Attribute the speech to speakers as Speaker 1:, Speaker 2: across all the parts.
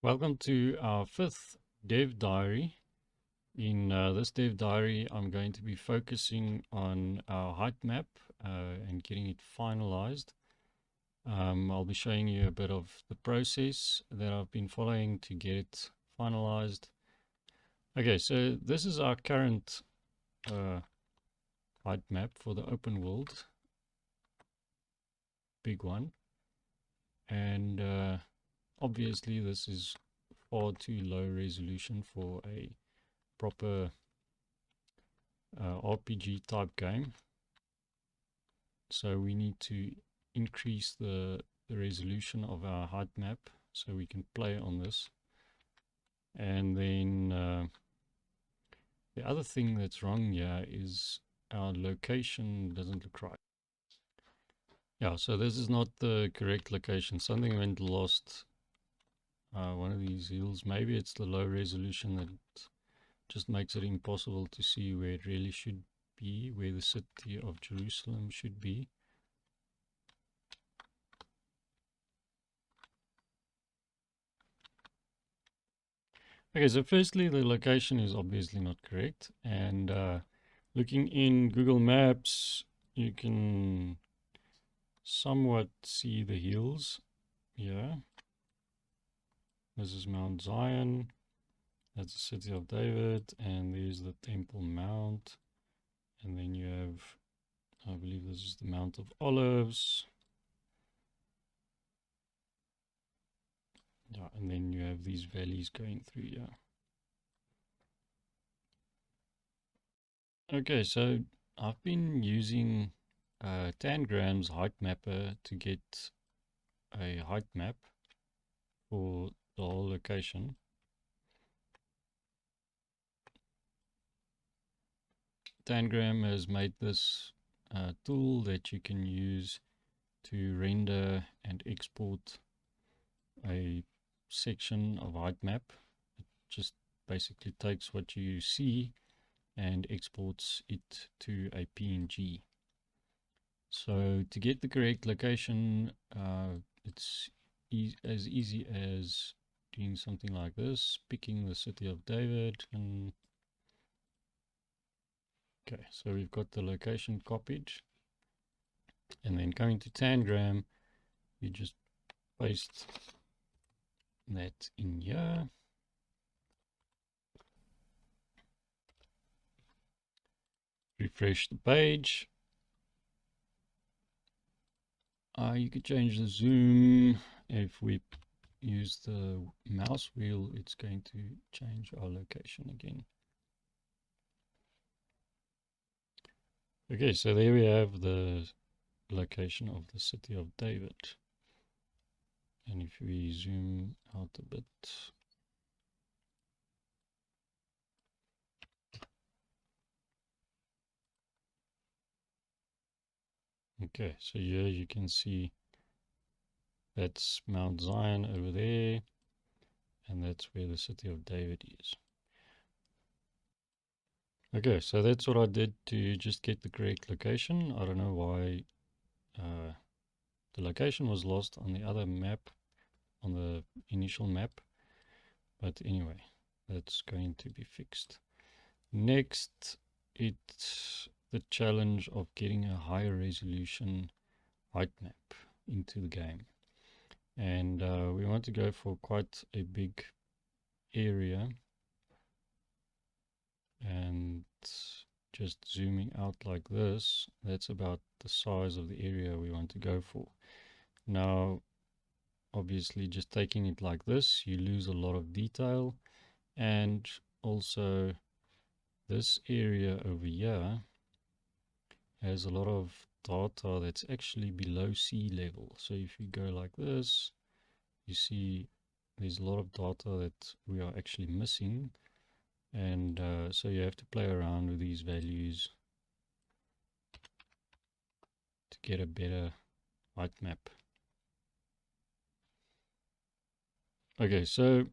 Speaker 1: Welcome to our fifth dev diary. In this dev diary, I'm going to be focusing on our Heightmap and getting it finalized. I'll be showing you a bit of the process that I've been following to get it finalized. Okay, so this is our current Heightmap for the open world, big one. And obviously this is far too low resolution for a proper RPG type game. So we need to increase the resolution of our Heightmap so we can play on this. And then the other thing that's wrong here is our location doesn't look right. Yeah, so this is not the correct location. Something went lost. One of these hills. Maybe it's the low resolution that just makes it impossible to see where it really should be, where the city of Jerusalem should be. Okay, so firstly, the location is obviously not correct. And looking in Google Maps, you can somewhat see the hills here. This is Mount Zion. That's the city of David. And there's the Temple Mount. And then you have, I believe this is the Mount of Olives. Yeah, and then you have these valleys going through here. Okay, so I've been using Tangram's Heightmapper to get a height map for the whole location. Tangram has made this tool that you can use to render and export a section of Heightmap. It just basically takes what you see and exports it to a PNG. So to get the correct location, it's as easy as doing something like this, picking the city of David, and okay, so we've got the location copied, and then coming to Tangram, you just paste that in here. Refresh the page. You could change the zoom. If we use the mouse wheel, it's going to change our location again. Okay, so there we have the location of the city of David. And if we zoom out a bit, okay, so here you can see that's Mount Zion over there, and that's where the city of David is. Okay, so that's what I did to just get the correct location. I don't know why the location was lost on the other map, on the initial map, but anyway, that's going to be fixed. Next, it's the challenge of getting a higher resolution Heightmap into the game. And we want to go for quite a big area, and just zooming out like this, that's about the size of the area we want to go for. Now, obviously, just taking it like this, you lose a lot of detail, and also this area over here has a lot of data that's actually below sea level. So if you go like this, you see there's a lot of data that we are actually missing, and so you have to play around with these values to get a better height map. Okay, so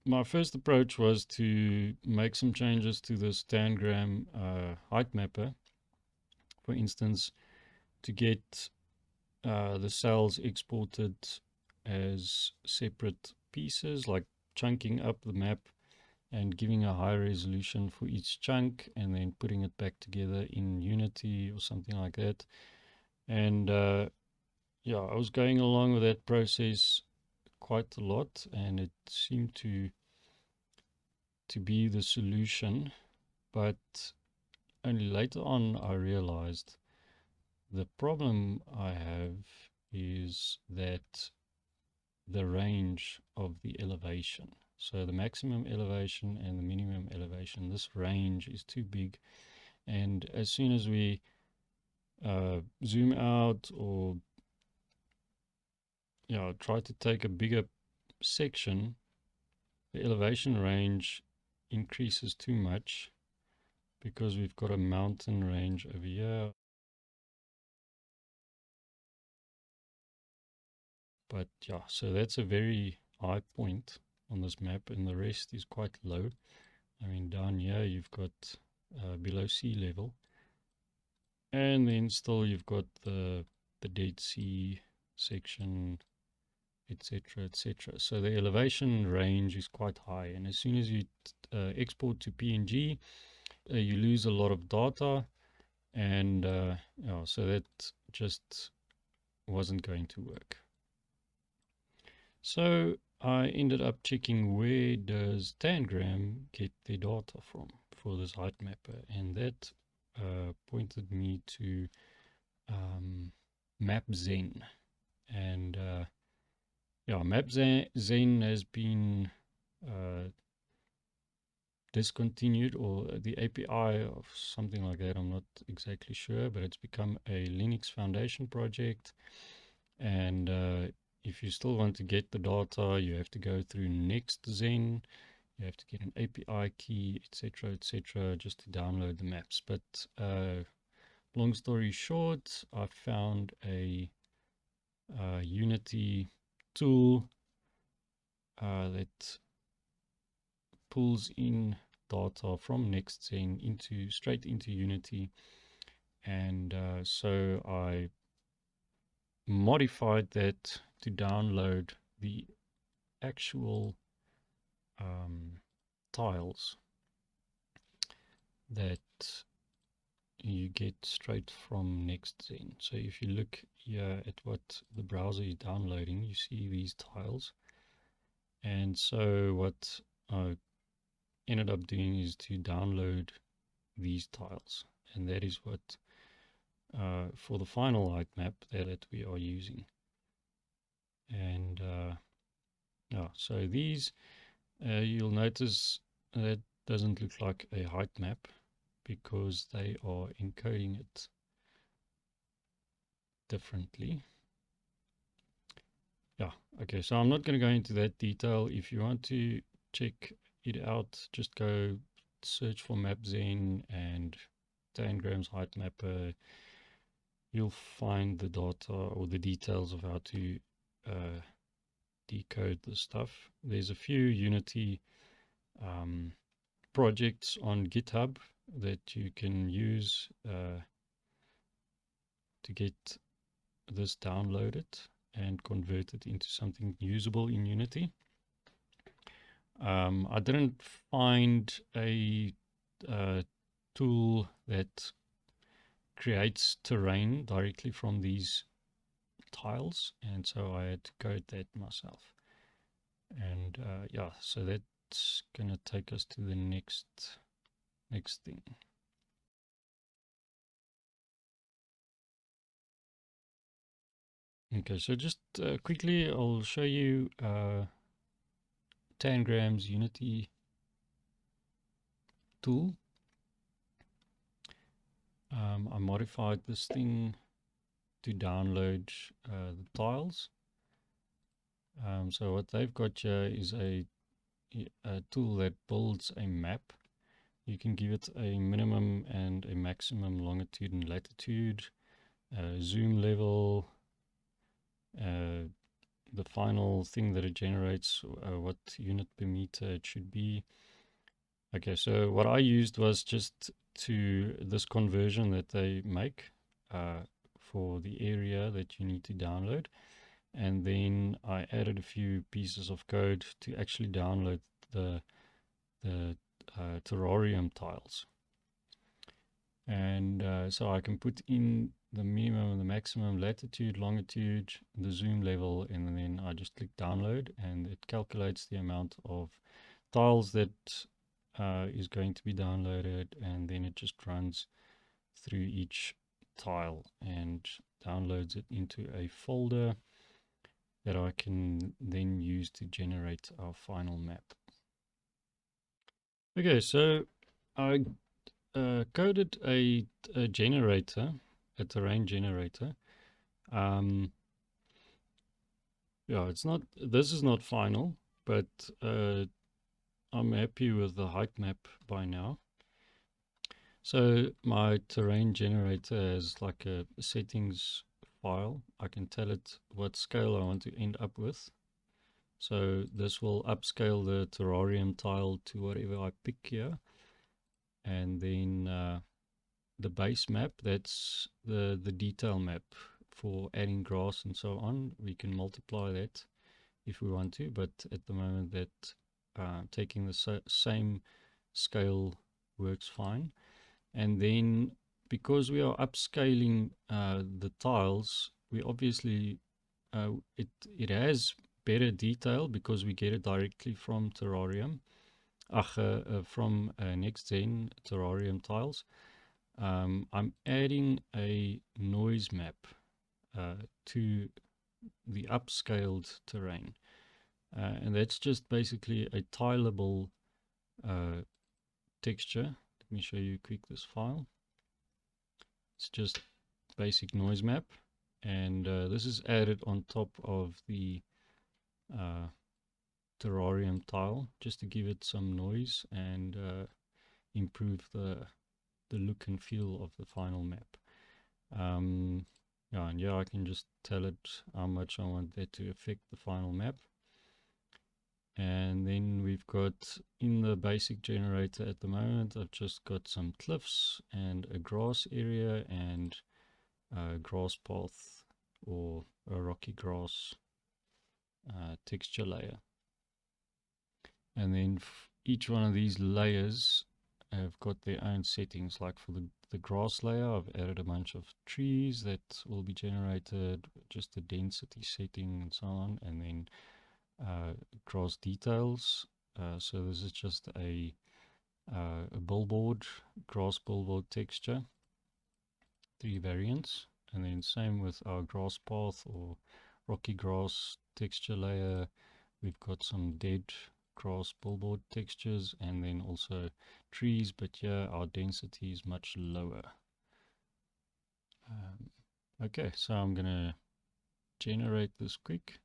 Speaker 1: my first approach was to make some changes to this Tangram height mapper. For instance, to get the cells exported as separate pieces, like chunking up the map and giving a high resolution for each chunk and then putting it back together in Unity or something like that. And yeah, I was going along with that process quite a lot, and it seemed to be the solution. But only later on I realized the problem I have is that the range of the elevation. So the maximum elevation and the minimum elevation, this range is too big. And as soon as we zoom out or try to take a bigger section, the elevation range increases too much because we've got a mountain range over here. But yeah, so that's a very high point on this map, and the rest is quite low. I mean, down here you've got below sea level, and then still you've got the Dead Sea section, etc., etc. So the elevation range is quite high, and as soon as you export to PNG, you lose a lot of data, and yeah, so that just wasn't going to work. So I ended up checking where does Tangram get their data from for this Heightmapper, and that pointed me to MapZen. And yeah, MapZen has been discontinued, or the API of something like that, I'm not exactly sure, but it's become a Linux Foundation project. And if you still want to get the data, you have to go through NextZen. You have to get an API key, etc., just to download the maps. But long story short, I found a Unity tool that pulls in data from NextZen straight into Unity, and so I modified that to download the actual tiles that you get straight from NextZen. So if you look here at what the browser is downloading, you see these tiles. And so what I ended up doing is to download these tiles, and that is what for the final Heightmap that we are using. And yeah, so these you'll notice that doesn't look like a Heightmap because they are encoding it differently. Yeah, okay, so I'm not going to go into that detail. If you want to check it out, just go search for MapZen and Tangram's Heightmapper. You'll find the data or the details of how to decode the stuff. There's a few Unity projects on GitHub that you can use to get this downloaded and convert it into something usable in Unity. I didn't find a tool that creates terrain directly from these tiles, and so I had to code that myself. And yeah, so that's gonna take us to the next thing. Okay, so just quickly I'll show you Tangram's Unity tool. I modified this thing to download the tiles. So what they've got here is a tool that builds a map. You can give it a minimum and a maximum longitude and latitude, zoom level, the final thing that it generates, what unit per meter it should be. Okay, so what I used was just to this conversion that they make for the area that you need to download. And then I added a few pieces of code to actually download the terrarium tiles. And so I can put in the minimum and the maximum latitude, longitude, the zoom level, and then I just click download, and it calculates the amount of tiles that is going to be downloaded, and then it just runs through each tile and downloads it into a folder that I can then use to generate our final map. Okay, so I coded a generator, a terrain generator. Yeah, it's not, this is not final, but I'm happy with the Heightmap by now. So my terrain generator has like a settings file. I can tell it what scale I want to end up with. So this will upscale the terrarium tile to whatever I pick here. And then the base map, that's the detail map for adding grass and so on. We can multiply that if we want to, but at the moment that taking the same scale works fine. And then because we are upscaling the tiles, we obviously it has better detail because we get it directly from terrarium, from next-gen terrarium tiles. I'm adding a noise map to the upscaled terrain. And that's just basically a tileable texture. Let me show you quick this file. It's just basic noise map. And this is added on top of the terrarium tile just to give it some noise and improve the look and feel of the final map. Yeah, and yeah, I can just tell it how much I want that to affect the final map. And then we've got in the basic generator at the moment, I've just got some cliffs and a grass area and a grass path or a rocky grass texture layer. And then each one of these layers have got their own settings. Like for the grass layer, I've added a bunch of trees that will be generated, just the density setting and so on. And then grass details. So this is just a billboard, grass billboard texture, 3 variants. And then same with our grass path or rocky grass texture layer. We've got some dead grass billboard textures and then also trees, but here our density is much lower. Okay, so I'm going to generate this quick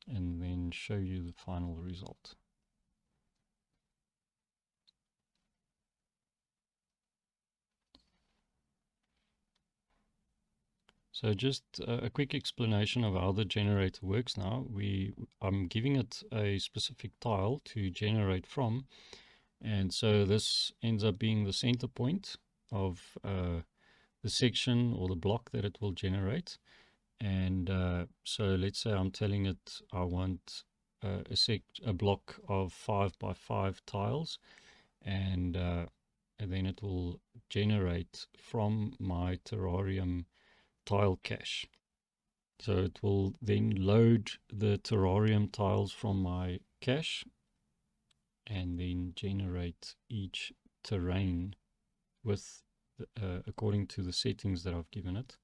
Speaker 1: and then show you the final result. So just a quick explanation of how the generator works now. I'm giving it a specific tile to generate from, and so this ends up being the center point of the section or the block that it will generate. And so let's say I'm telling it I want a block of 5 by 5 tiles, and then it will generate from my terrarium tile cache. So it will then load the terrarium tiles from my cache and then generate each terrain with according to the settings that I've given it.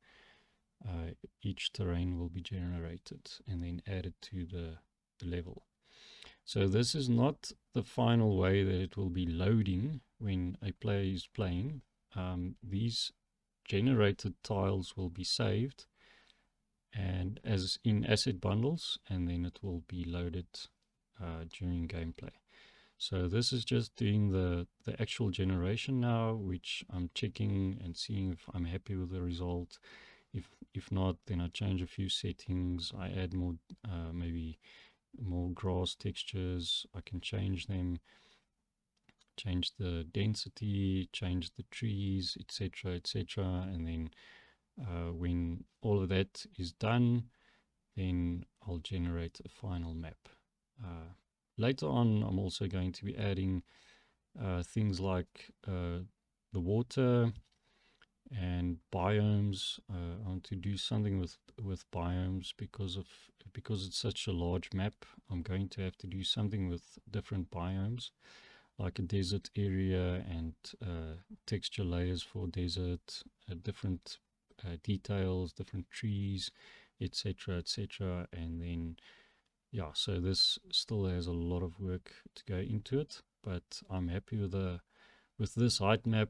Speaker 1: Each terrain will be generated and then added to the level. So this is not the final way that it will be loading when a player is playing. These generated tiles will be saved and as in asset bundles, and then it will be loaded during gameplay. So this is just doing the actual generation now, which I'm checking and seeing if I'm happy with the result. If not, then I change a few settings. I add more, maybe more grass textures. I can change them, change the density, change the trees, etc., etc. And then when all of that is done, then I'll generate a final map. Later on, I'm also going to be adding things like the water and biomes. I want to do something with biomes because it's such a large map. I'm going to have to do something with different biomes, like a desert area and texture layers for desert, different details, different trees, etc., etc. And then yeah, so this still has a lot of work to go into it, but I'm happy with this height map,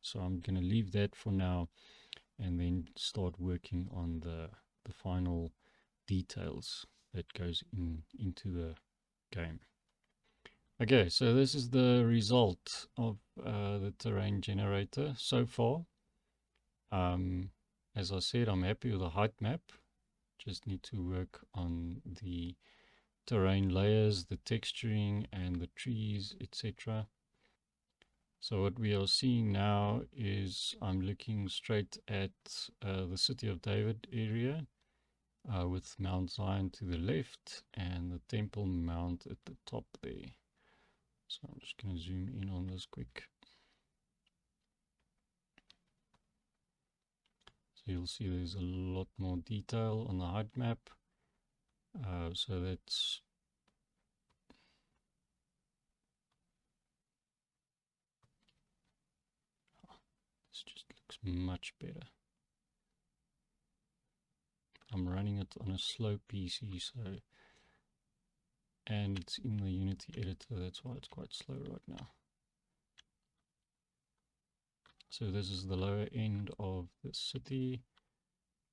Speaker 1: so I'm going to leave that for now and then start working on the final details that goes into the game. Okay, so this is the result of the terrain generator so far. As I said, I'm happy with the height map. Just need to work on the terrain layers, the texturing and the trees, etc. So what we are seeing now is I'm looking straight at the City of David area with Mount Zion to the left and the Temple Mount at the top there. So I'm just going to zoom in on this quick. So you'll see there's a lot more detail on the height map. So that's this just looks much better. I'm running it on a slow PC, so and it's in the Unity editor, that's why it's quite slow right now. So this is the lower end of the city.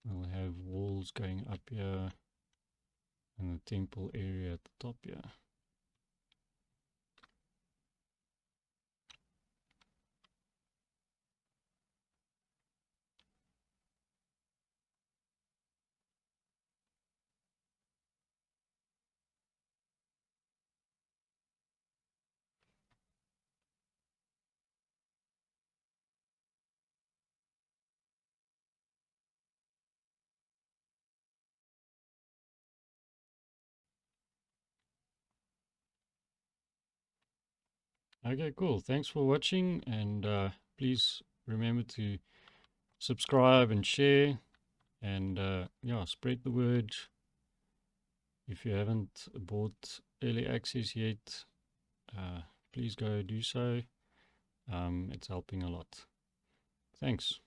Speaker 1: We'll have walls going up here and the temple area at the top here. Okay, cool. Thanks for watching, and please remember to subscribe and share, and yeah, spread the word. If you haven't bought early access yet, please go do so. It's helping a lot. Thanks.